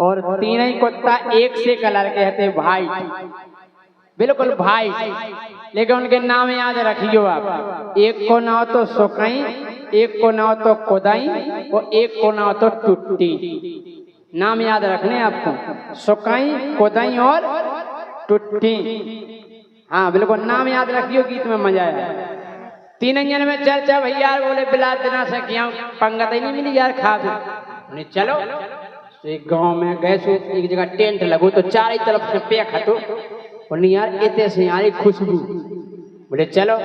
और तीनों ही कुत्ता एक से कलर के थे, वाइट, बिल्कुल वाइट। लेकिन उनके नाम याद रखियो आप, एक को नाम तो सुकई, एक को नाम तो कुदाई और एक को नाम तो टुट्टी। नाम याद रखने आपको, सुकई, कुदाई और टुट्टी। हाँ बिल्कुल नाम याद रखियो, गीत में मजा आया। तीन जन में चर्चा भैया बोले बिला देना से किया पंगत ही नहीं मिली यार, खा फिर चलो। तो एक गांव में गए, एक जगह टेंट लगो तो चारों तरफ से पे खतो और यार इतने से यार खुशबू। बोले चलो,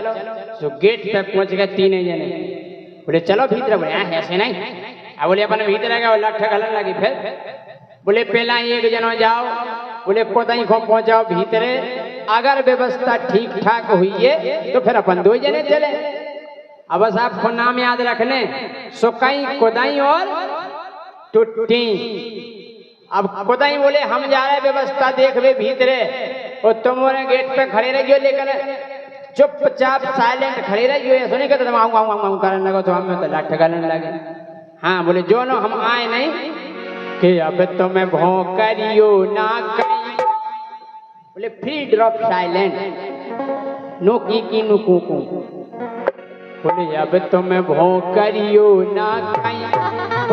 तो गेट पे पहुंच गए तीन जने। बोले चलो भीतर, बोले ऐसे नहीं। अब बोले अपन भीतर गए, लठ गलन लगी। फिर बोले पहला एक जनो जाओ, बोले कोदाई को पहुंचाओ भीतरे, अगर व्यवस्था ठीक ठाक हुई है तो फिर अपन दो जने चले। अब बस आपको नाम याद रखने, सुकई, कोदाई और टुट्टी। अब कोदाई बोले हम जा रहे व्यवस्था देखवे भीतरे, और तुम गेट पे खड़े रहियो, लेकर चुपचाप साइलेंट खड़े रहियो। ये सुनी कहते आऊँ करने लगो तो हमें तो लठ गलन लगे। हाँ बोले जो नो हम आए नहीं कि अब तुम्हें भौंकरियो ना कहीं। बोले फ्री ड्रॉप साइलेंट, नो की नो कू। बोले अब तुम्हें भौंकरियो ना कहीं,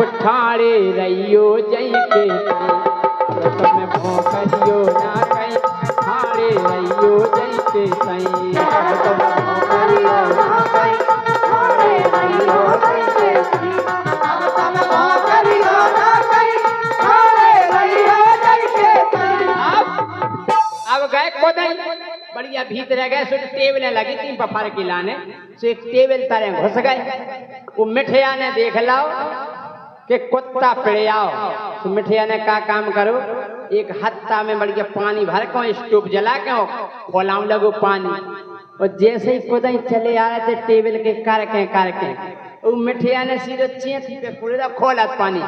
उठाड़े रहियो जई के। अब तुम्हें भौंकरियो ना कहीं, उठाड़े रहियो जई के सही। अब तुम्हें भौंकरियो ना कहीं, उठाड़े रहियो जई के सही। अब तुम्हें भौंकरियो ना कहीं, उठाड़े रहियो जई के सही। अब गए कोदाई बढ़िया भीतर गए, सो टेबलें लगी थी बफर की लाने, सो एक टेबल तारे घुस गए। वो मिठिया ने देख लाओ कि कुत्ता पिड़े आओ, तो मिठिया ने का काम करो, एक हत्ता में बढ़िया पानी भर के स्टोव जला के खोलाऊ लगो पानी। और जैसे ही कोदाई चले आ रहे थे टेबल के करके वो मिठिया ने सीधे चेंथी पे पूरा खोला पानी।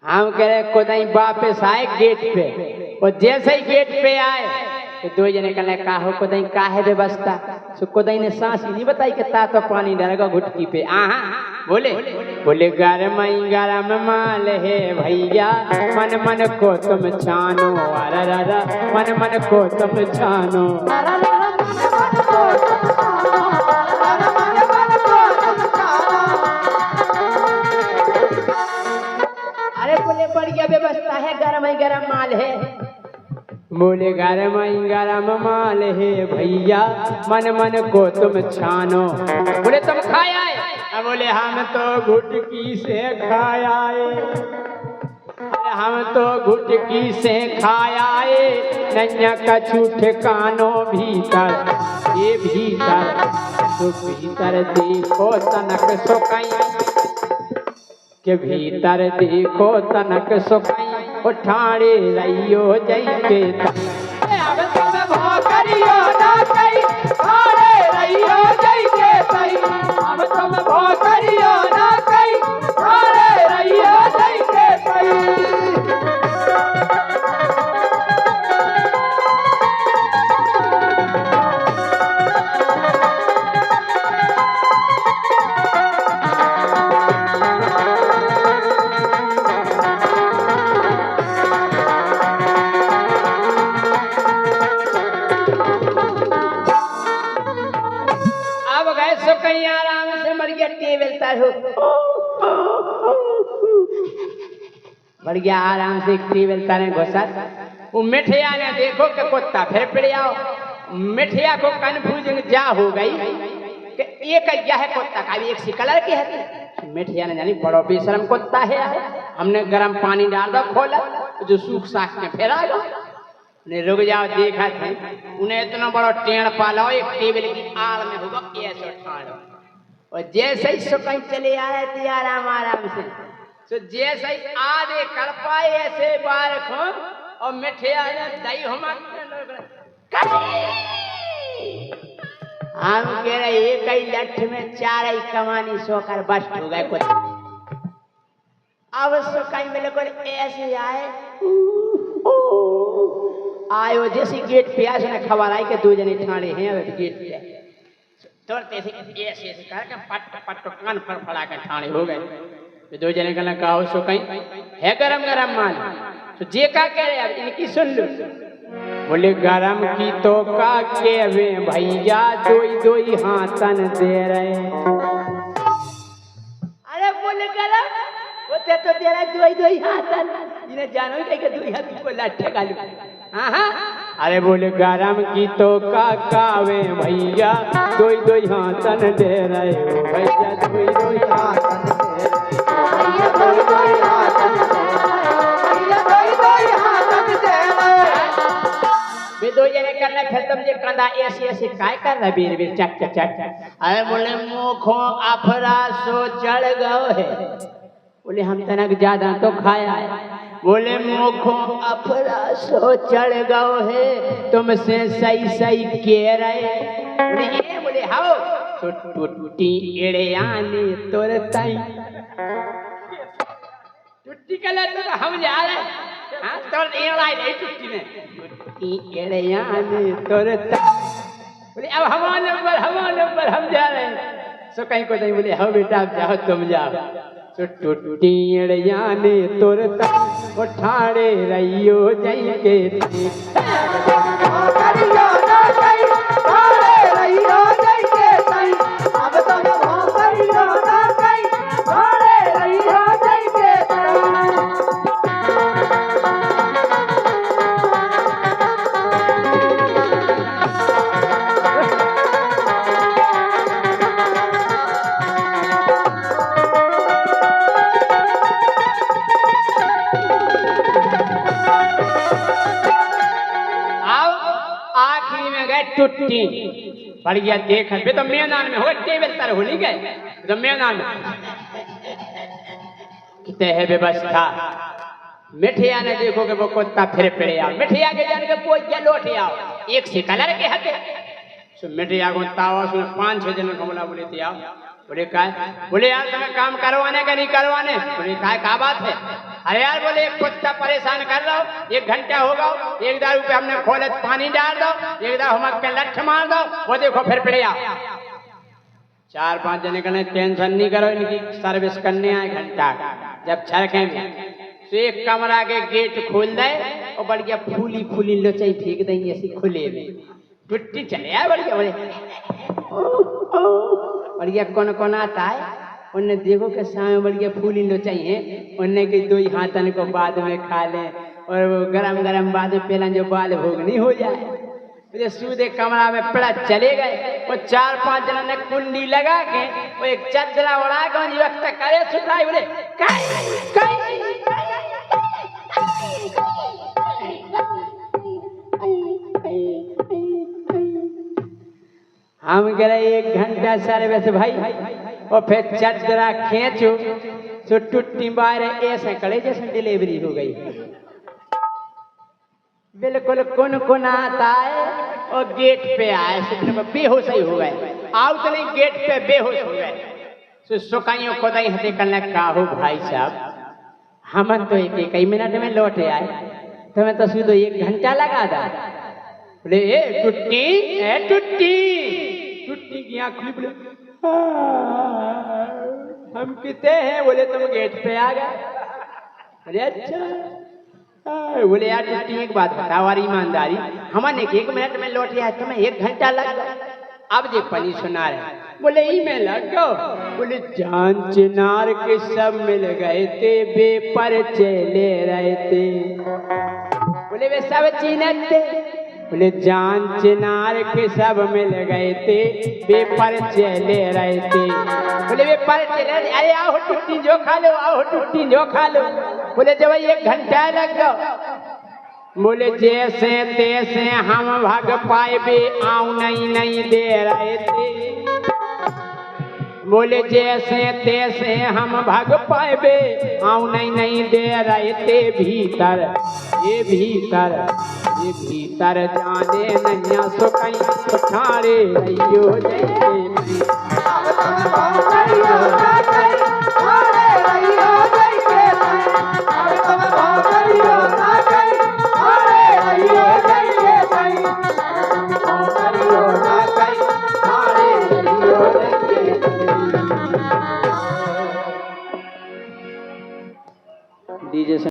हम कह रहे कोदाई वापस आए गेट पे, और जैसे ही गेट पे आए तो दो जने कहने का हो कोदाई का है व्यवस्था। तो कोदाई ने सांस ही नहीं बताई कि ता तो पानी डालेगा घुटकी पे। बोले गरम माल है भैया, मन मन को तुम छानो, अरररा मन मन को तुम छानो। अरे बोले बढ़िया व्यवस्था है, गरम माल है। बोले गरम माल है भैया, मन मन को तुम छानो। बोले तुम खाया है? बोले हम तो घुटकी से खाया है, हम तो घुटकी से खाया है। नैया कछु ठिकानो भीतर, ये भीतर तो भीतर देखो तनक सुकई, के भीतर देखो तनक सुकई, उठाड़े रहियो जई के। अब तुम भौंकरियो ना कहीं, उठाड़े रहियो जई के सही। अब तुम भौंकरियो ना कहीं, उठाड़े रहियो जई के सही। कहीं आराम से बढ़िया टेबल तर हो, बढ़िया आराम से टेबल तारे घुसा। वो मिठिया ने देखो कि कुत्ता फिर पिड़ आओ। मिठिया को कन्फ्यूजन जा हो गई कि एक यह कुत्ता का भी एक सी कलर की है। मिठिया ने जानी बड़ो बेशरम कुत्ता है। हमने गर्म पानी डाल दो, खोला जो सूख साख के फिर आ गया। ने रुक जाओ, देखा था उन्हें इतना बड़ा टेढ़ पाला, एक टेबल की आड़ में होगा ऐसे ठाड़ो। और जैसे ही सुकई चले आ रहे थे आराम से, तो जैसे ही आधे कर पाए ऐसे बार को, और मिठिया ने दही हम कह रहे एक ही लठ में चार ही कमानी सोकर बस्ट हो गए कुछ। अब सुकई बिल्कुल ऐसे आयो जैसे गेट पे आए, खबर आई के दो जने ठाणे हैं गेट पे। तो ऐसे ऐसे करके पट पट कान फड़फड़ा के ठाणे हो गए। तो दो जने कहना कहो सो कहीं है गरम गरम माल तो जे का कह रहे अब इनकी सुन लो। बोले गरम की तो का के वे भैया दोई हाथन दे रहे। अरे बोले गरम होते तो दे रहा दोई हाथन इन्हें जानो ही के दोई हाथ को लाठे गालू। हाँ अरे बोले गरम की तो का वे भैया दोई हाथन दे रहे भैया दोई हाथन दे रहे दोई हाथन वे दो जने करना फिर तुम जे कंधा ऐसे ऐसे काय कर रहा बीर बीर चक चक चक। अरे बोले मुखो अफरा सो चढ़ गओ है। बोले हम तनक ज्यादा तो खाया है। बोले मुखो अफरा सो चढ़ गओ है तुमसे सही सही कह रहे। बोले ये बोले हाओ तो टूटी एड़े आने तोर ताई टूटी कला तो हम जा रहे हाँ तो एड़ाई नहीं टूटी ने टूटी एड़े आने तोर ताई। बोले अब हमारे नंबर हम जा रहे हैं। सो कहीं को नहीं बोले हाँ बेटा आप जाओ तुम जाओ। तो टूटी एड़े आने तोर ताई वो ठाड़े रहियो जई के टूटी बढ़िया देख बे तो मैदान में हो टेबल तर हो नहीं गए तो मैदान में कितने है व्यवस्था। मिठिया ने देखो कि वो कुत्ता फिर पड़े आओ मिठिया के जान के कोई क्या लौटे आओ एक से कलर के हटे सो मिठिया को तावा उसने 5-6 जन को बोले थे आओ। बोले काय बोले यार तुम्हें काम करवाने का नहीं करवाने। बोले काय का बात है। अरे यार बोले एक कुत्ता परेशान कर रहा हो 1 घंटा होगा 1 दारू पे हमने खोले पानी डाल दो 1 दारू हम के लठ मार दो वो देखो फिर पड़े आओ। 4-5 जने कहने टेंशन नहीं करो इनकी सर्विस करने आए घंटा जब छरके में तो एक कमरा के गेट खोल दे और बढ़िया फूली फूली लोचाई फेंक देंगे ऐसी खुले में टुट्टी चले आए बढ़िया बोले बढ़िया कौन आता है उन्हें देखो के सामने बढ़िया फूली लोचाई है उन्हें के 2 हाथन को बाद में खा ले और वो गरम गरम बाद में पहला जो बाल भोग नहीं हो जाए। मुझे सूदे कमरा में पड़ा चले गए वो 4-5 जनों ने कुंडी लगा के वो एक चदरा उड़ा के वक्त करे सुनाई बोले हम गए 1 घंटा सर्विस भाई और फिर चदरा खींचो तो टूटी बाहर ऐसे करे जैसे डिलीवरी हो गई बिल्कुल कौन आता है और गेट पे आए बेहोश ही हो गए आओ तो नहीं गेट पे बेहोश हो गए। तो सुकाइयों को दई हते करने का हो भाई साहब हम तो एक मिनट में लौटे आए तुम्हें तो सीधो 1 घंटा लगा दा। बोले टूटी की आँख खुली बोले हम कितने हैं। बोले तुम गेट पे आ गए। अरे अच्छा बोले यार टूटी एक बात बताओ और ईमानदारी हमने 1 मिनट में लौट आया तुम्हें 1 घंटा लग गया। अब जे पनी सुना रहे बोले ई में लग गो। बोले जान चिनार के सब मिल गए थे बेपर चले रहे थे। बोले वे सब चिन्हते। बोले जान चिनार के सब मिल गए थे बेपर चले रहे थे। बोले बेपर चले अरे आओ टूटी जो खा लो आओ टूटी जो खा लो। बोले जब 1 घंटा लग गया। बोले जैसे तैसे हम भाग पाए बे आऊ नहीं दे रहे थे। बोले जैसे तैसे हम भाग पाए बे आऊ नहीं दे रहे थे। भीतर जाने नैया सुकई ठाड़े रहियो जैसे डीजे से